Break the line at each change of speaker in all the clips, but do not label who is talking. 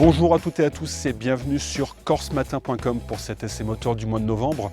Bonjour à toutes et à tous et bienvenue sur corsematin.com pour cet essai moteur du mois de novembre.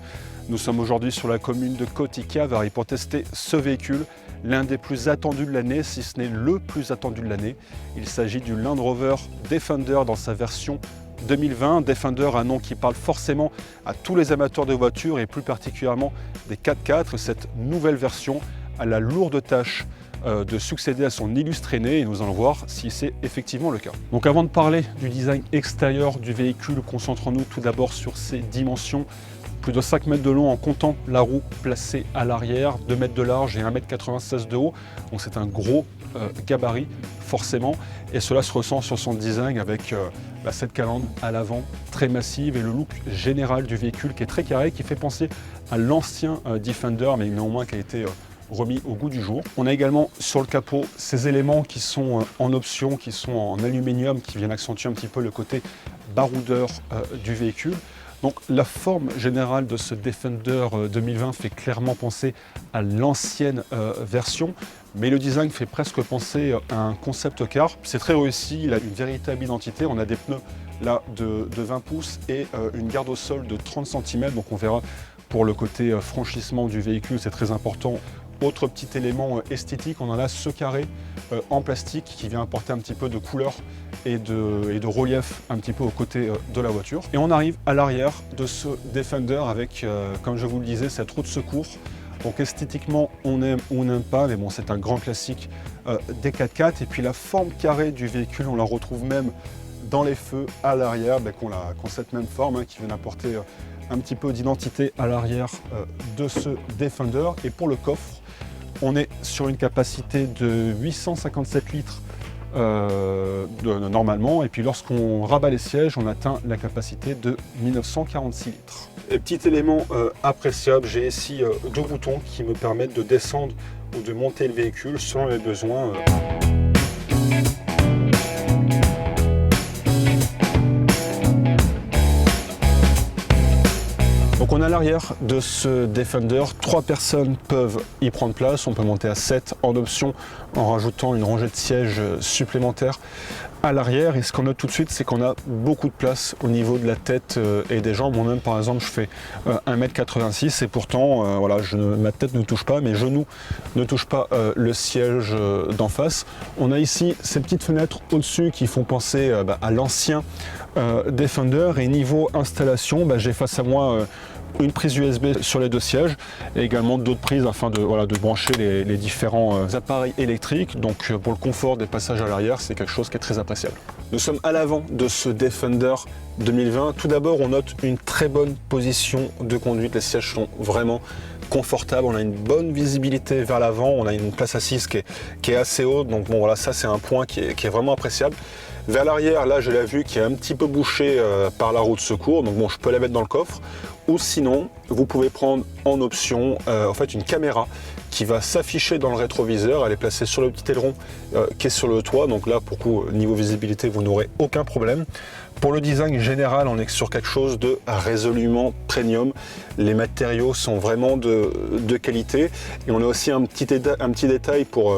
Nous sommes aujourd'hui sur la commune de Côte-y-Cave pour tester ce véhicule, l'un des plus attendus de l'année, si ce n'est le plus attendu de l'année. Il s'agit du Land Rover Defender dans sa version 2020. Defender, un nom qui parle forcément à tous les amateurs de voitures et plus particulièrement des 4x4. Cette nouvelle version a la lourde tâche de succéder à son illustre aîné et nous allons voir si c'est effectivement le cas. Donc avant de parler du design extérieur du véhicule, concentrons-nous tout d'abord sur ses dimensions. Plus de 5 mètres de long en comptant la roue placée à l'arrière, 2 mètres de large et 1,96 m de haut. Donc c'est un gros gabarit forcément et cela se ressent sur son design avec cette calandre à l'avant très massive et le look général du véhicule qui est très carré, qui fait penser à l'ancien Defender mais néanmoins qui a été remis au goût du jour. On a également sur le capot ces éléments qui sont en option, qui sont en aluminium, qui viennent accentuer un petit peu le côté baroudeur du véhicule. Donc la forme générale de ce Defender 2020 fait clairement penser à l'ancienne version, mais le design fait presque penser à un concept car. C'est très réussi, il a une véritable identité. On a des pneus là de 20 pouces et une garde au sol de 30 cm, donc on verra pour le côté franchissement du véhicule, c'est très important. Autre petit élément esthétique, on a ce carré en plastique qui vient apporter un petit peu de couleur et de relief un petit peu aux côtés de la voiture. Et on arrive à l'arrière de ce Defender avec, comme je vous le disais, cette roue de secours. Donc esthétiquement, on aime ou on n'aime pas, mais bon, c'est un grand classique des 4x4. Et puis la forme carrée du véhicule, on la retrouve même dans les feux à l'arrière, qu'on cette même forme qui vient apporter un petit peu d'identité à l'arrière de ce Defender. Et pour le coffre, on est sur une capacité de 857 litres normalement, et puis lorsqu'on rabat les sièges, on atteint la capacité de 1946 litres. Et petit élément appréciable, j'ai ici deux boutons qui me permettent de descendre ou de monter le véhicule selon les besoins. Donc on a l'arrière de ce Defender, 3 personnes peuvent y prendre place, on peut monter à 7 en option en rajoutant une rangée de sièges supplémentaires à l'arrière. Et ce qu'on note tout de suite, c'est qu'on a beaucoup de place au niveau de la tête et des jambes. Moi-même par exemple, je fais 1,86 m et pourtant voilà, ma tête ne touche pas, mes genoux ne touchent pas le siège d'en face. On a ici ces petites fenêtres au-dessus qui font penser à l'ancien Defender. Et niveau installation, j'ai face à moi une prise USB sur les deux sièges et également d'autres prises afin de brancher les différents appareils électriques. Donc pour le confort des passages à l'arrière, c'est quelque chose qui est très appréciable. Nous sommes à l'avant de ce Defender 2020. Tout d'abord, on note une très bonne position de conduite. Les sièges sont vraiment confortable, on a une bonne visibilité vers l'avant, on a une place assise qui est assez haute, donc bon voilà, ça c'est un point qui est vraiment appréciable. Vers l'arrière, là j'ai la vue qui est un petit peu bouchée par la roue de secours, donc bon, je peux la mettre dans le coffre, ou sinon vous pouvez prendre en option en fait une caméra qui va s'afficher dans le rétroviseur. Elle est placée sur le petit aileron qui est sur le toit, donc là pour coup niveau visibilité vous n'aurez aucun problème. Pour le design général, on est sur quelque chose de résolument premium. Les matériaux sont vraiment de qualité et on a aussi un petit détail pour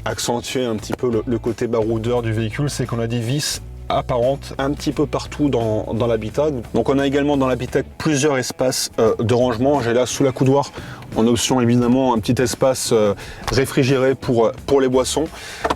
accentuer un petit peu le côté baroudeur du véhicule, c'est qu'on a des vis apparentes un petit peu partout dans l'habitacle. Donc on a également dans l'habitacle plusieurs espaces de rangement. J'ai là sous la coudoir en option évidemment un petit espace réfrigéré pour les boissons.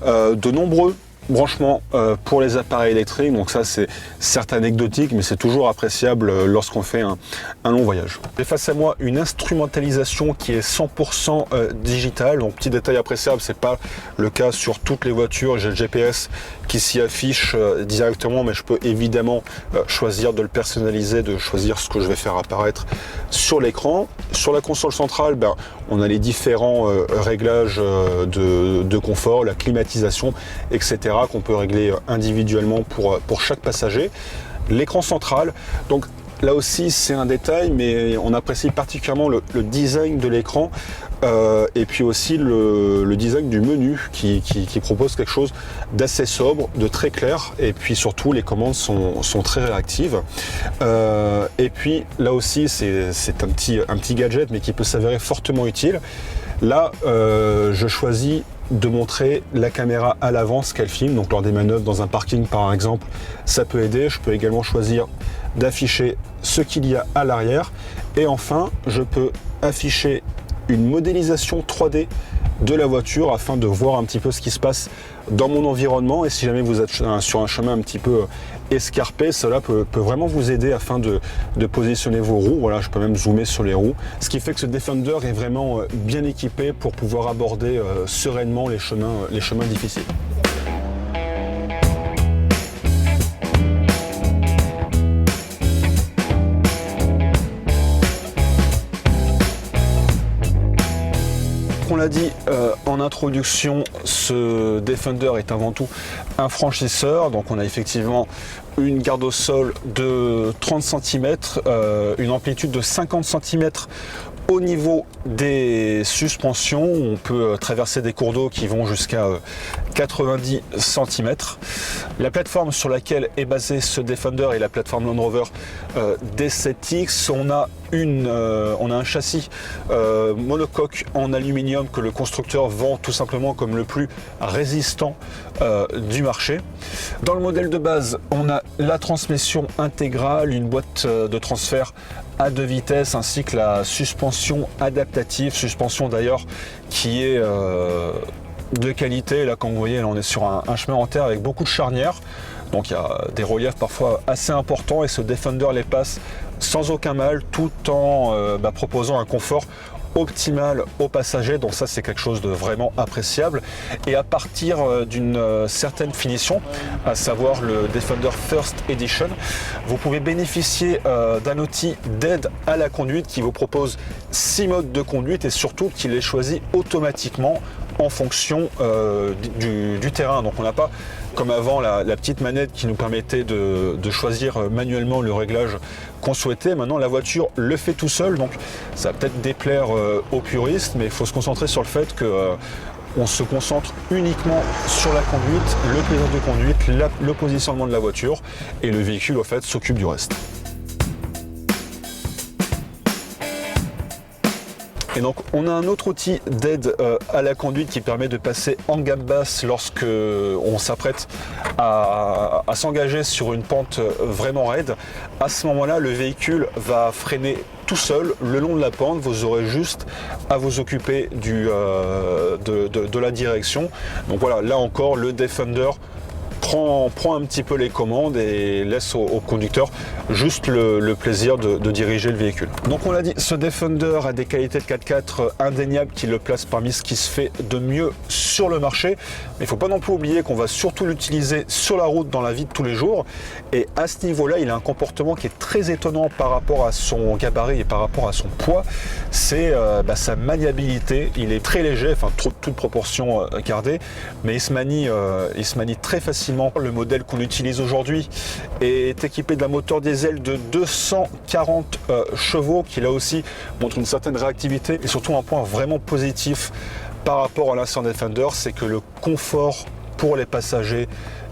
De nombreux branchements pour les appareils électriques, donc ça c'est certes anecdotique mais c'est toujours appréciable lorsqu'on fait un long voyage. J'ai face à moi une instrumentalisation qui est 100% digitale, donc petit détail appréciable, c'est pas le cas sur toutes les voitures. J'ai le GPS qui s'y affiche directement, mais je peux évidemment choisir de le personnaliser, de choisir ce que je vais faire apparaître sur l'écran. Sur la console centrale, on a les différents réglages de confort, la climatisation, etc. qu'on peut régler individuellement pour chaque passager. L'écran central, donc là aussi c'est un détail, mais on apprécie particulièrement le design de l'écran et puis aussi le design du menu qui propose quelque chose d'assez sobre, de très clair, et puis surtout les commandes sont très réactives. Et puis là aussi c'est un petit gadget mais qui peut s'avérer fortement utile. Là je choisis de montrer la caméra à l'avance qu'elle filme, donc lors des manœuvres dans un parking par exemple, ça peut aider. Je peux également choisir d'afficher ce qu'il y a à l'arrière, et enfin je peux afficher une modélisation 3D de la voiture afin de voir un petit peu ce qui se passe dans mon environnement. Et si jamais vous êtes sur un chemin un petit peu escarpé, cela peut vraiment vous aider afin de positionner vos roues. Voilà, je peux même zoomer sur les roues, ce qui fait que ce Defender est vraiment bien équipé pour pouvoir aborder sereinement les chemins difficiles. On l'a dit en introduction, ce Defender est avant tout un franchisseur. Donc on a effectivement une garde au sol de 30 cm, une amplitude de 50 cm au niveau des suspensions. On peut traverser des cours d'eau qui vont jusqu'à 90 cm. La plateforme sur laquelle est basé ce Defender est la plateforme Land Rover D7X. On a un châssis monocoque en aluminium que le constructeur vend tout simplement comme le plus résistant du marché. Dans le modèle de base, on a la transmission intégrale, une boîte de transfert à 2 vitesses ainsi que la suspension adaptative, suspension d'ailleurs qui est de qualité. Là, comme vous voyez, là, on est sur un chemin en terre avec beaucoup de charnières, donc il y a des reliefs parfois assez importants, et ce Defender les passe sans aucun mal, tout en proposant un confort optimal aux passagers. Donc ça, c'est quelque chose de vraiment appréciable. Et à partir d'une certaine finition, à savoir le Defender First Edition, vous pouvez bénéficier d'un outil d'aide à la conduite qui vous propose 6 modes de conduite, et surtout qu'il est choisi automatiquement en fonction du terrain. Donc on n'a pas, comme avant, la petite manette qui nous permettait de choisir manuellement le réglage qu'on souhaitait. Maintenant, la voiture le fait tout seul, donc ça va peut-être déplaire aux puristes, mais il faut se concentrer sur le fait que on se concentre uniquement sur la conduite, le plaisir de conduite, le positionnement de la voiture, et le véhicule au fait s'occupe du reste. Et donc on a un autre outil d'aide à la conduite qui permet de passer en gamme basse lorsque on s'apprête à s'engager sur une pente vraiment raide. À ce moment-là, le véhicule va freiner tout seul le long de la pente. Vous aurez juste à vous occuper de la direction. Donc voilà, là encore, le Defender prend un petit peu les commandes et laisse au conducteur juste le plaisir de diriger le véhicule. Donc on l'a dit, ce Defender a des qualités de 4x4 indéniables qui le placent parmi ce qui se fait de mieux sur le marché. Mais il ne faut pas non plus oublier qu'on va surtout l'utiliser sur la route dans la vie de tous les jours. Et à ce niveau-là, il a un comportement qui est très étonnant par rapport à son gabarit et par rapport à son poids. C'est sa maniabilité. Il est très léger, enfin toute proportion gardée, mais il se manie très facilement. Le modèle qu'on utilise aujourd'hui est équipé d'un moteur diesel de 240 chevaux qui là aussi montre une certaine réactivité, et surtout un point vraiment positif par rapport à l'ancien Defender, c'est que le confort pour les passagers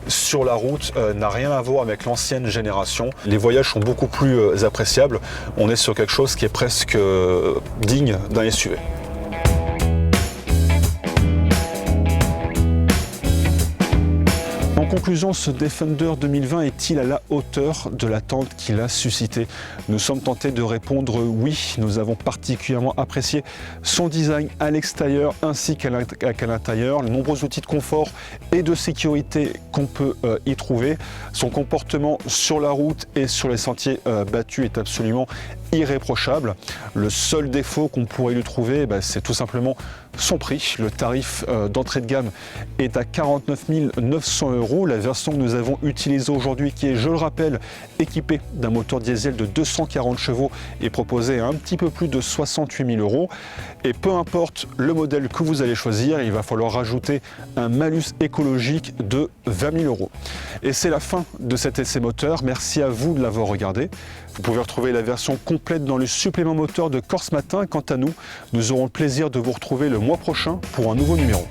sur la route n'a rien à voir avec l'ancienne génération. Les voyages sont beaucoup plus appréciables. On est sur quelque chose qui est presque digne d'un SUV. En conclusion, ce Defender 2020 est-il à la hauteur de l'attente qu'il a suscité? Nous sommes tentés de répondre oui. Nous avons particulièrement apprécié son design à l'extérieur ainsi qu'à l'intérieur, les nombreux outils de confort et de sécurité qu'on peut y trouver. Son comportement sur la route et sur les sentiers battus est absolument irréprochable. Le seul défaut qu'on pourrait lui trouver, c'est tout simplement son prix. Le tarif d'entrée de gamme est à 49 900 €. La version que nous avons utilisée aujourd'hui, qui est, je le rappelle, équipée d'un moteur diesel de 240 chevaux, est proposée à un petit peu plus de 68 000 €. Et peu importe le modèle que vous allez choisir, il va falloir rajouter un malus écologique de 20 000 €. Et c'est la fin de cet essai moteur. Merci à vous de l'avoir regardé. Vous pouvez retrouver la version complète dans le supplément moteur de Corse Matin. Quant à nous, nous aurons le plaisir de vous retrouver le mois prochain pour un nouveau numéro.